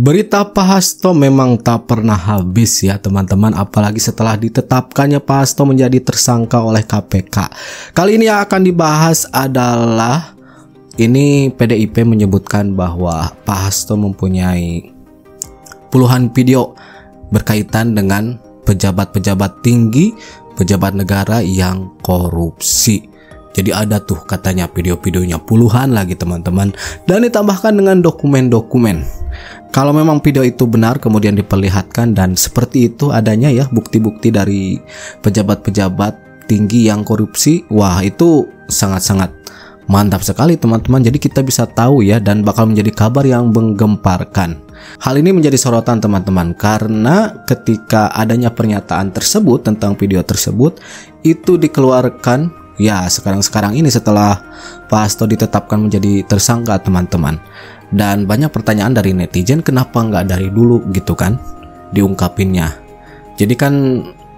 Berita Pak Hasto memang tak pernah habis ya teman-teman, apalagi setelah ditetapkannya Pak Hasto menjadi tersangka oleh KPK. Kali ini yang akan dibahas adalah ini PDIP menyebutkan bahwa Pak Hasto mempunyai puluhan video berkaitan dengan pejabat-pejabat tinggi, pejabat negara yang korupsi. Jadi ada tuh katanya video-videonya puluhan lagi teman-teman, dan ditambahkan dengan dokumen-dokumen. Kalau memang video itu benar kemudian diperlihatkan dan seperti itu adanya ya bukti-bukti dari pejabat-pejabat tinggi yang korupsi, wah itu sangat-sangat mantap sekali teman-teman. Jadi kita bisa tahu ya, dan bakal menjadi kabar yang menggemparkan. Hal ini menjadi sorotan teman-teman karena ketika adanya pernyataan tersebut tentang video tersebut itu dikeluarkan ya sekarang-sekarang ini setelah Pak Hasto ditetapkan menjadi tersangka teman-teman. Dan banyak pertanyaan dari netizen, kenapa nggak dari dulu gitu kan diungkapinnya. Jadi kan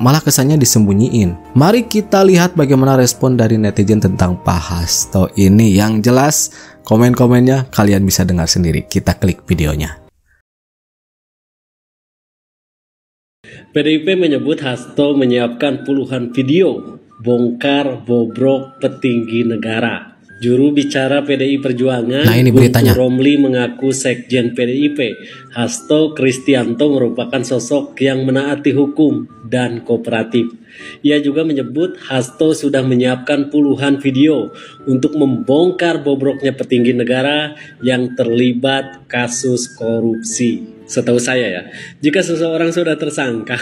malah kesannya disembunyiin. Mari kita lihat bagaimana respon dari netizen tentang Pak Hasto ini. Yang jelas komen-komennya kalian bisa dengar sendiri. Kita klik videonya. PDIP menyebut Hasto menyiapkan puluhan video bongkar bobrok petinggi negara. Juru bicara PDI Perjuangan, ini beritanya. Guntur Romli mengaku Sekjen PDIP Hasto Kristianto merupakan sosok yang menaati hukum dan kooperatif. Ia juga menyebut Hasto sudah menyiapkan puluhan video untuk membongkar bobroknya petinggi negara yang terlibat kasus korupsi. Setahu saya ya, jika seseorang sudah tersangka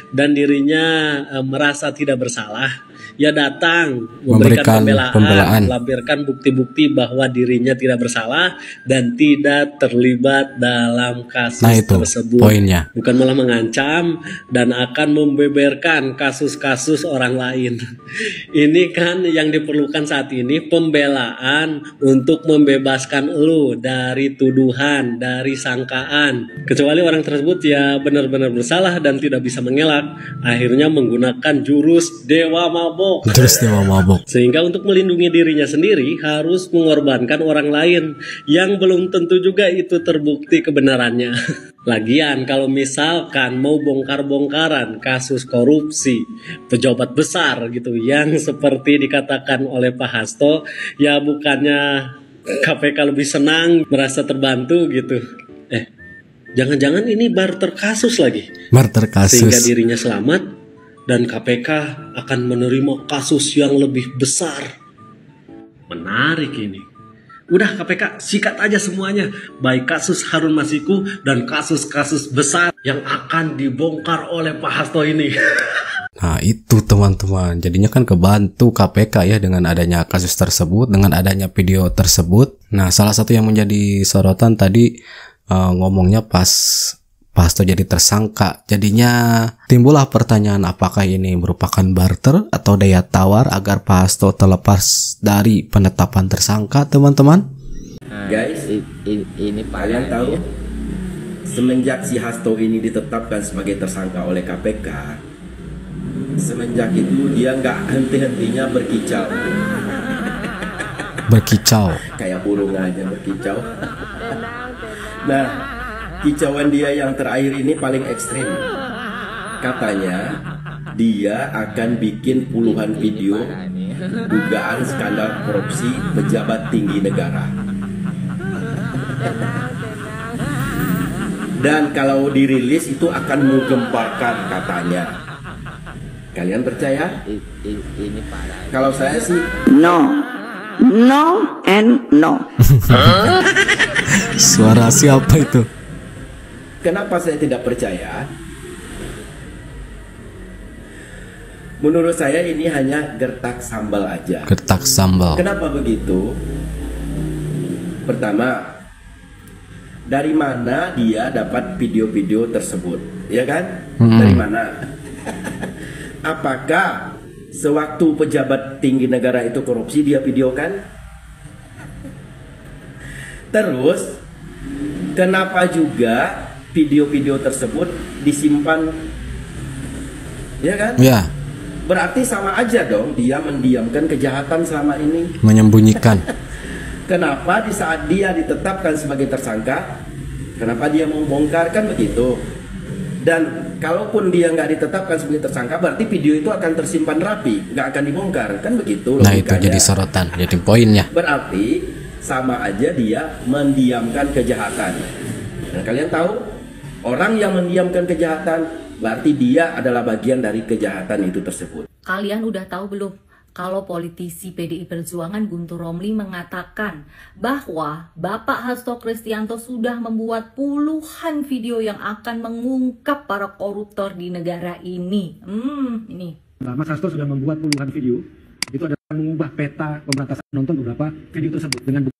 dan dirinya merasa tidak bersalah, ia datang memberikan pembelaan, melampirkan bukti-bukti bahwa dirinya tidak bersalah dan tidak terlibat dalam kasus tersebut. Poinnya. Bukan malah mengancam dan akan membeberkan kasus-kasus orang lain. Ini kan yang diperlukan saat ini, pembelaan untuk membebaskan lu dari tuduhan, dari sangkaan. Kecuali orang tersebut ya benar-benar bersalah dan tidak bisa mengelak, akhirnya menggunakan jurus dewa mabok. Sehingga untuk melindungi dirinya sendiri harus mengorbankan orang lain yang belum tentu juga itu terbukti kebenarannya. Lagian kalau misalkan mau bongkar-bongkaran kasus korupsi pejabat besar gitu yang seperti dikatakan oleh Pak Hasto, ya bukannya KPK lebih senang merasa terbantu gitu. Jangan-jangan ini barter kasus lagi. Barter kasus. Sehingga dirinya selamat dan KPK akan menerima kasus yang lebih besar. Menarik ini. Udah KPK sikat aja semuanya, baik kasus Harun Masiku dan kasus-kasus besar yang akan dibongkar oleh Pak Hasto ini. Nah itu teman-teman, jadinya kan kebantu KPK ya dengan adanya kasus tersebut, dengan adanya video tersebut. Nah salah satu yang menjadi sorotan tadi ngomongnya pas Pak Hasto jadi tersangka, jadinya timbullah pertanyaan apakah ini merupakan barter atau daya tawar agar Pak Hasto terlepas dari penetapan tersangka teman-teman. Guys, ini kalian tahu semenjak si Hasto ini ditetapkan sebagai tersangka oleh KPK, semenjak itu dia nggak henti-hentinya berkicau kayak burung aja berkicau. Nah, kicauan dia yang terakhir ini paling ekstrim. Katanya dia akan bikin puluhan video dugaan skandal korupsi pejabat tinggi negara. Dan kalau dirilis itu akan menggemparkan katanya. Kalian percaya? Ini parah. Kalau saya sih no and no. Suara siapa itu? Kenapa saya tidak percaya? Menurut saya ini hanya gertak sambal aja. Gertak sambal. Kenapa begitu? Pertama, dari mana dia dapat video-video tersebut? Ya kan? Dari mana? Apakah sewaktu pejabat tinggi negara itu korupsi dia videokan? Terus kenapa juga video-video tersebut disimpan? Ya kan? Ya. Berarti sama aja dong dia mendiamkan kejahatan selama ini. Menyembunyikan. Kenapa di saat dia ditetapkan sebagai tersangka Kenapa dia mau bongkar, kan begitu. Dan kalaupun dia nggak ditetapkan sebagai tersangka, berarti video itu akan tersimpan rapi, nggak akan dibongkar, kan begitu. Nah itu jadi sorotan, jadi poinnya. Berarti sama aja dia mendiamkan kejahatan. Dan kalian tahu, orang yang mendiamkan kejahatan berarti dia adalah bagian dari kejahatan itu tersebut. Kalian udah tahu belum? Kalau politisi PDI Perjuangan Guntur Romli mengatakan bahwa Bapak Hasto Kristianto sudah membuat puluhan video yang akan mengungkap para koruptor di negara ini. Ini. Mas Hasto sudah membuat puluhan video. Itu adalah mengubah peta pemberantasan nonton beberapa video tersebut dengan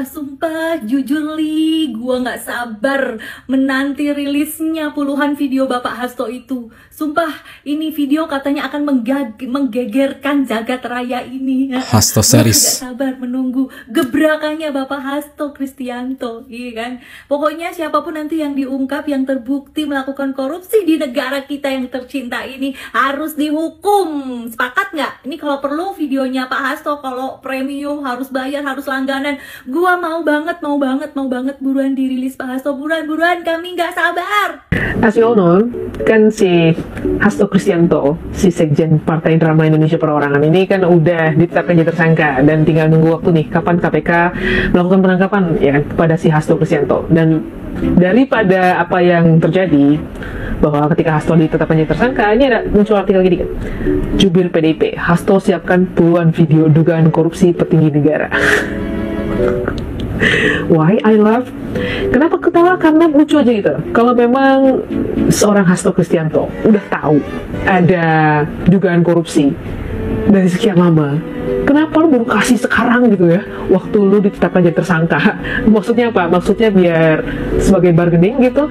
Sumpah, jujur Li, gua nggak sabar menanti rilisnya puluhan video Bapak Hasto itu. Sumpah, ini video katanya akan menggegerkan jagat raya ini. Hasto series. Gak sabar menunggu gebrakannya Bapak Hasto Kristianto, iya kan? Pokoknya siapapun nanti yang diungkap, yang terbukti melakukan korupsi di negara kita yang tercinta ini harus dihukum. Sepakat nggak? Ini kalau perlu videonya Pak Hasto, kalau premium harus bayar, harus langganan. Gua mau banget buruan dirilis Pak Hasto, buruan kami nggak sabar. As you all know, kan si Hasto Kristianto, si Sekjen Partai Drama Indonesia Perorangan ini kan udah ditetapkan jadi tersangka dan tinggal nunggu waktu nih kapan KPK melakukan penangkapan ya kan kepada si Hasto Kristianto. Dan daripada apa yang terjadi bahwa ketika Hasto ditetapkan jadi tersangka, ini ada muncul artikel gini kan, jubir PDIP, Hasto siapkan puluhan video dugaan korupsi petinggi negara. Why I love? Kenapa ketawa? Karena lucu aja gitu. Kalau memang seorang Hasto Kristianto udah tahu ada dugaan korupsi dari sekian lama, kenapa lu baru kasih sekarang gitu ya, waktu lu ditetapkan jadi tersangka? Maksudnya apa? Maksudnya biar sebagai bargaining gitu.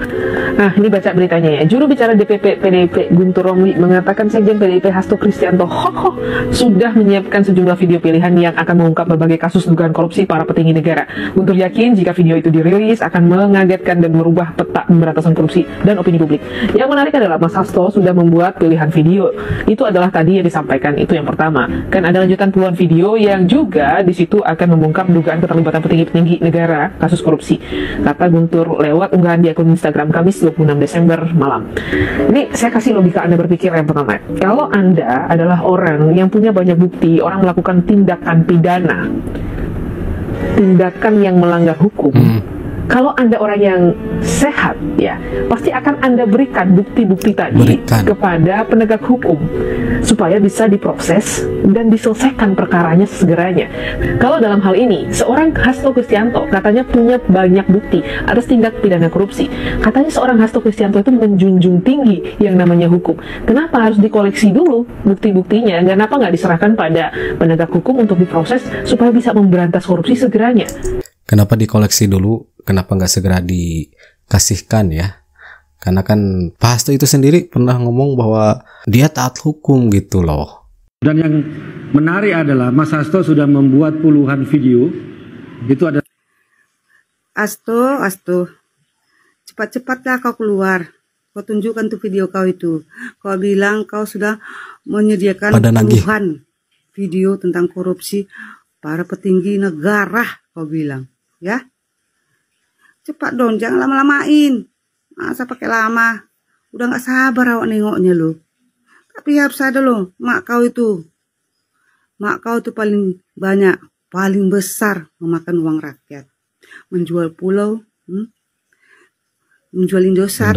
Nah, ini baca beritanya ya. Juru bicara DPP PDIP Guntur Romli mengatakan Sekjen PDIP Hasto Kristianto sudah menyiapkan sejumlah video pilihan yang akan mengungkap berbagai kasus dugaan korupsi para petinggi negara. Guntur yakin jika video itu dirilis akan mengagetkan dan merubah peta pemberantasan korupsi dan opini publik. Yang menarik adalah Mas Hasto sudah membuat pilihan video. Itu adalah tadi yang disampaikan, itu yang pertama. Kan ada lanjutan puluhan video yang juga di situ akan membongkar dugaan keterlibatan petinggi-petinggi negara kasus korupsi, kata Guntur lewat unggahan di akun Instagram Kamis 26 Desember malam. Ini saya kasih logika Anda berpikir yang pertama. Kalau Anda adalah orang yang punya banyak bukti orang melakukan tindakan pidana, tindakan yang melanggar hukum, kalau Anda orang yang sehat ya, pasti akan Anda berikan bukti-bukti tadi kepada penegak hukum supaya bisa diproses dan diselesaikan perkaranya segeranya. Kalau dalam hal ini seorang Hasto Kristianto katanya punya banyak bukti atas tindak pidana korupsi, katanya seorang Hasto Kristianto itu menjunjung tinggi yang namanya hukum. Kenapa harus dikoleksi dulu bukti-buktinya? Kenapa nggak diserahkan pada penegak hukum untuk diproses supaya bisa memberantas korupsi segeranya? Kenapa dikoleksi dulu? Kenapa nggak segera dikasihkan ya? Karena kan Pak Hasto itu sendiri pernah ngomong bahwa dia taat hukum gitu loh. Dan yang menarik adalah Mas Hasto sudah membuat puluhan video. Itu ada Hasto, cepat-cepatlah kau keluar. Kau tunjukkan tuh video kau itu. Kau bilang kau sudah menyediakan puluhan video tentang korupsi para petinggi negara, kau bilang, ya. Cepat dong, jangan lama-lamain. Masa pakai lama? Udah nggak sabar awak nengoknya loh. Tapi harus ada loh, mak kau itu paling banyak, paling besar memakan uang rakyat, menjual pulau, menjual Indosat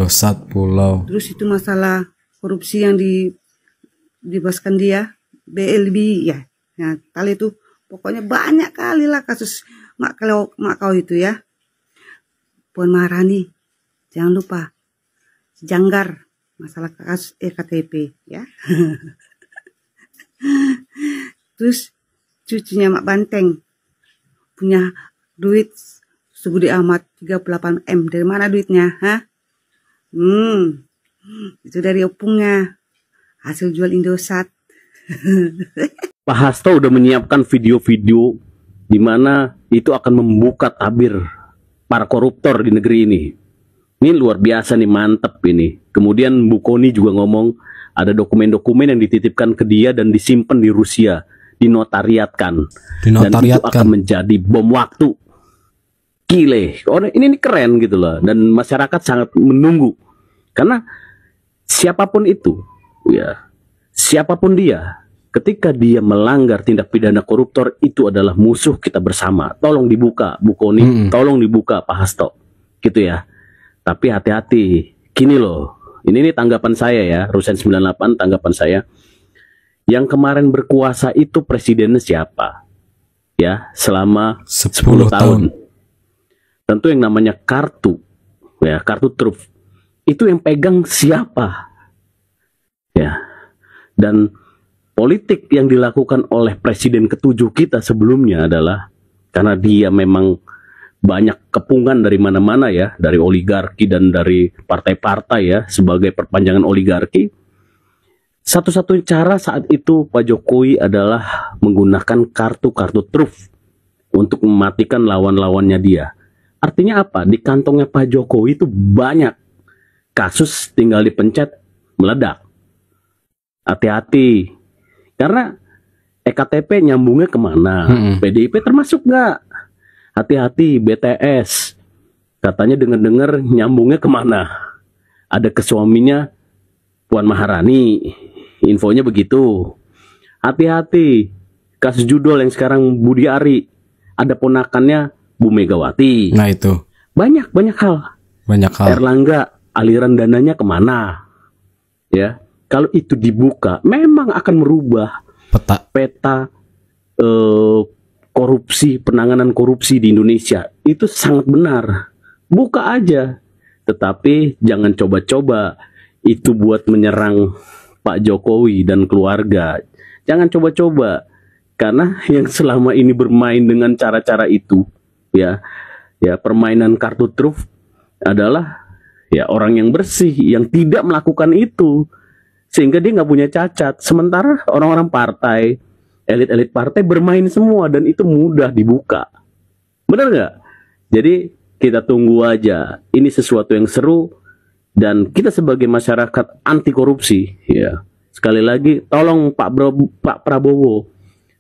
pulau. Terus itu masalah korupsi yang dibebaskan dia, BLB ya. Nah, kali itu pokoknya banyak kali lah kasus mak kau itu ya. Puan Maharani, jangan lupa Janggar, masalah kasus EKTP ya. Terus cucunya Mak Banteng punya duit segede amat 38 M. Dari mana duitnya? Hah? Itu dari opungnya, hasil jual Indosat. Pak Hasto udah menyiapkan video-video di mana itu akan membuka tabir para koruptor di negeri ini. Ini luar biasa nih, mantep ini. Kemudian Bu Koni juga ngomong ada dokumen-dokumen yang dititipkan ke dia dan disimpan di Rusia. dinotariatkan. Dan itu akan menjadi bom waktu. Gile, ini keren gitu loh. Dan masyarakat sangat menunggu. Karena siapapun itu, ya, siapapun dia, ketika dia melanggar tindak pidana koruptor, itu adalah musuh kita bersama. Tolong dibuka, Bu Koni, tolong dibuka Pak Hasto, gitu ya. Tapi hati-hati, gini loh, ini tanggapan saya ya, Rusen 98 tanggapan saya. Yang kemarin berkuasa itu presidennya siapa? Ya, selama 10 tahun. Tentu yang namanya kartu, ya, kartu truf, itu yang pegang siapa? Ya, dan politik yang dilakukan oleh presiden ke-7 kita sebelumnya adalah karena dia memang banyak kepungan dari mana-mana ya, dari oligarki dan dari partai-partai ya, sebagai perpanjangan oligarki. Satu-satunya cara saat itu Pak Jokowi adalah menggunakan kartu-kartu truf untuk mematikan lawan-lawannya dia. Artinya apa? Di kantongnya Pak Jokowi itu banyak kasus, tinggal dipencet meledak. Hati-hati, karena EKTP nyambungnya kemana? PDIP termasuk nggak? Hati-hati, BTS katanya dengar-dengar nyambungnya kemana? Ada ke suaminya Puan Maharani, infonya begitu. Hati-hati, kasus judul yang sekarang Budi Ari, ada ponakannya Bu Megawati. Nah itu banyak hal. Erlangga, aliran dananya kemana? Ya, kalau itu dibuka, memang akan merubah peta korupsi, penanganan korupsi di Indonesia. Itu sangat benar. Buka aja. Tetapi jangan coba-coba itu buat menyerang Pak Jokowi dan keluarga. Jangan coba-coba. Karena yang selama ini bermain dengan cara-cara itu, ya permainan kartu truf adalah ya orang yang bersih, yang tidak melakukan itu. Sehingga dia nggak punya cacat. Sementara orang-orang partai, elit-elit partai bermain semua dan itu mudah dibuka. Benar nggak? Jadi kita tunggu aja. Ini sesuatu yang seru dan kita sebagai masyarakat anti korupsi, ya. Sekali lagi, tolong Pak Prabowo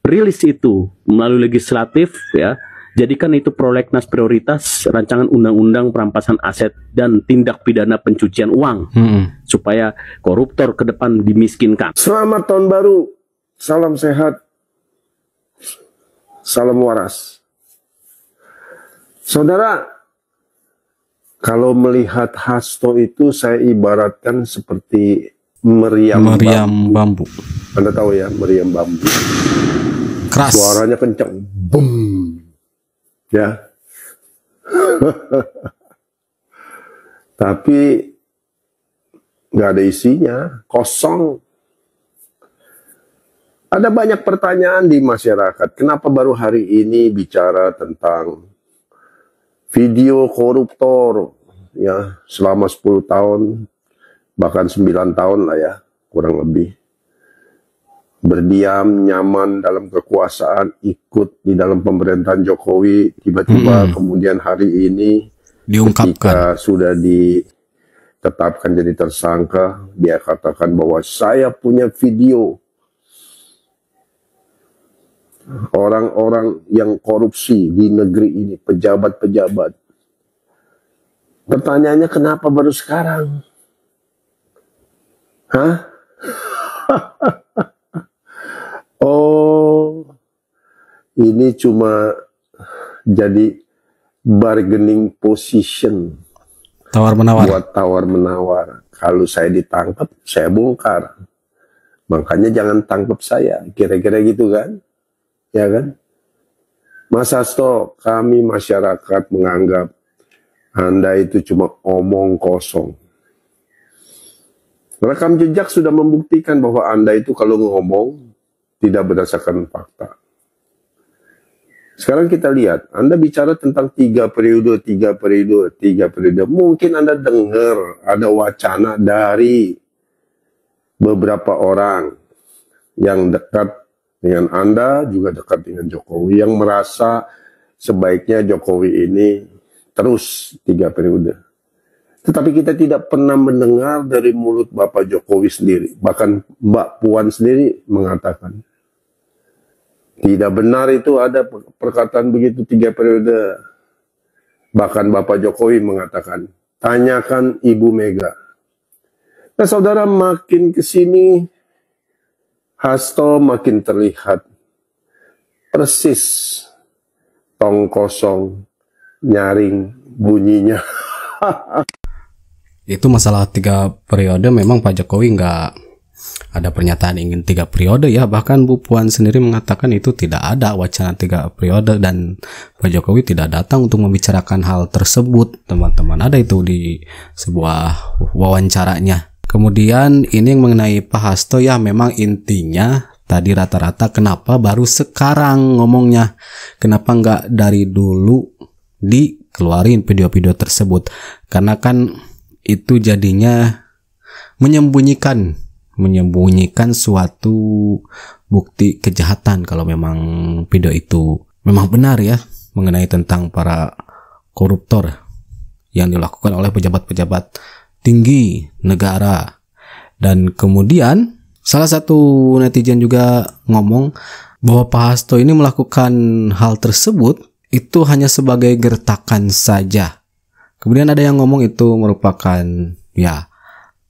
rilis itu melalui legislatif, ya. Jadikan itu prolegnas prioritas rancangan undang-undang perampasan aset dan tindak pidana pencucian uang supaya koruptor ke depan dimiskinkan. Selamat tahun baru, salam sehat. Salam waras. Saudara, kalau melihat Hasto itu saya ibaratkan seperti meriam bambu. Anda tahu ya, meriam bambu. Keras. Suaranya kencang. Boom. Ya. Tapi nggak ada isinya, kosong. Ada banyak pertanyaan di masyarakat. Kenapa baru hari ini bicara tentang video koruptor ya selama 10 tahun bahkan 9 tahun lah ya, kurang lebih. Berdiam nyaman dalam kekuasaan, ikut di dalam pemerintahan Jokowi, tiba-tiba kemudian hari ini diungkapkan, ketika sudah ditetapkan jadi tersangka, dia katakan bahwa saya punya video orang-orang yang korupsi di negeri ini, pejabat-pejabat. Pertanyaannya kenapa baru sekarang? Hah? Oh, ini cuma jadi bargaining position. Tawar-menawar. Buat tawar-menawar. Kalau saya ditangkap, saya bongkar. Makanya jangan tangkap saya. Kira-kira gitu kan? Ya kan? Mas Hasto, kami masyarakat menganggap Anda itu cuma omong kosong. Rekam jejak sudah membuktikan bahwa Anda itu kalau ngomong tidak berdasarkan fakta. Sekarang kita lihat, Anda bicara tentang 3 periode. Mungkin Anda dengar ada wacana dari beberapa orang yang dekat dengan Anda, juga dekat dengan Jokowi, yang merasa sebaiknya Jokowi ini terus 3 periode. Tetapi kita tidak pernah mendengar dari mulut Bapak Jokowi sendiri, bahkan Mbak Puan sendiri mengatakan, Tidak benar itu ada perkataan begitu 3 periode. Bahkan Bapak Jokowi mengatakan, tanyakan Ibu Mega. Nah saudara, makin kesini Hasto makin terlihat persis tong kosong nyaring bunyinya. Itu masalah 3 periode, memang Pak Jokowi nggak ada pernyataan ingin 3 periode ya. Bahkan Bu Puan sendiri mengatakan itu tidak ada wacana 3 periode, dan Pak Jokowi tidak datang untuk membicarakan hal tersebut, teman-teman. Ada itu di sebuah wawancaranya. Kemudian ini yang mengenai Pak Hasto, ya memang intinya tadi rata-rata kenapa baru sekarang ngomongnya, kenapa nggak dari dulu dikeluarin video-video tersebut, karena kan itu jadinya menyembunyikan suatu bukti kejahatan kalau memang video itu memang benar ya, mengenai tentang para koruptor yang dilakukan oleh pejabat-pejabat tinggi negara. Dan kemudian salah satu netizen juga ngomong bahwa Pak Hasto ini melakukan hal tersebut itu hanya sebagai gertakan saja. Kemudian ada yang ngomong itu merupakan ya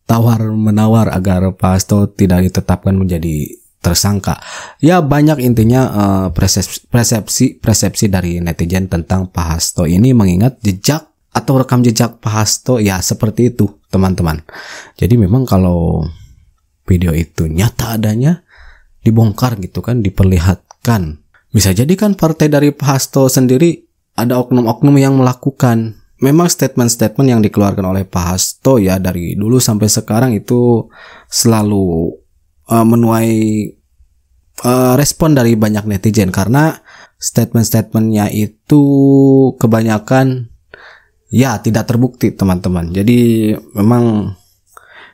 tawar-menawar agar Pak Hasto tidak ditetapkan menjadi tersangka. Ya banyak intinya persepsi dari netizen tentang Pak Hasto ini, mengingat jejak atau rekam jejak Pak Hasto ya seperti itu, teman-teman. Jadi memang kalau video itu nyata adanya, dibongkar gitu kan, diperlihatkan, bisa jadi kan partai dari Pak Hasto sendiri ada oknum-oknum yang melakukan. Memang statement-statement yang dikeluarkan oleh Pak Hasto ya dari dulu sampai sekarang itu selalu menuai respon dari banyak netizen, karena statement-statementnya itu kebanyakan ya tidak terbukti, teman-teman. Jadi memang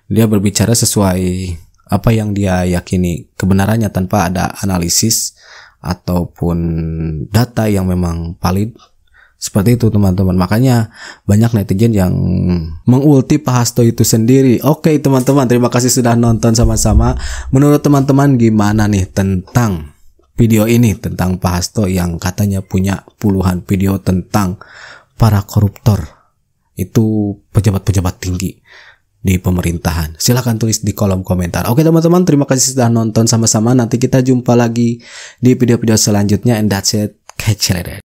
dia berbicara sesuai apa yang dia yakini kebenarannya tanpa ada analisis ataupun data yang memang valid. Seperti itu, teman-teman. Makanya banyak netizen yang mengulti Pak Hasto itu sendiri. Oke, teman-teman, terima kasih sudah nonton sama-sama. Menurut teman-teman gimana nih tentang video ini, tentang Pak Hasto yang katanya punya puluhan video tentang para koruptor, itu pejabat-pejabat tinggi di pemerintahan? Silahkan tulis di kolom komentar. Oke teman-teman, terima kasih sudah nonton sama-sama. Nanti kita jumpa lagi di video-video selanjutnya, and that's it. Catch you later.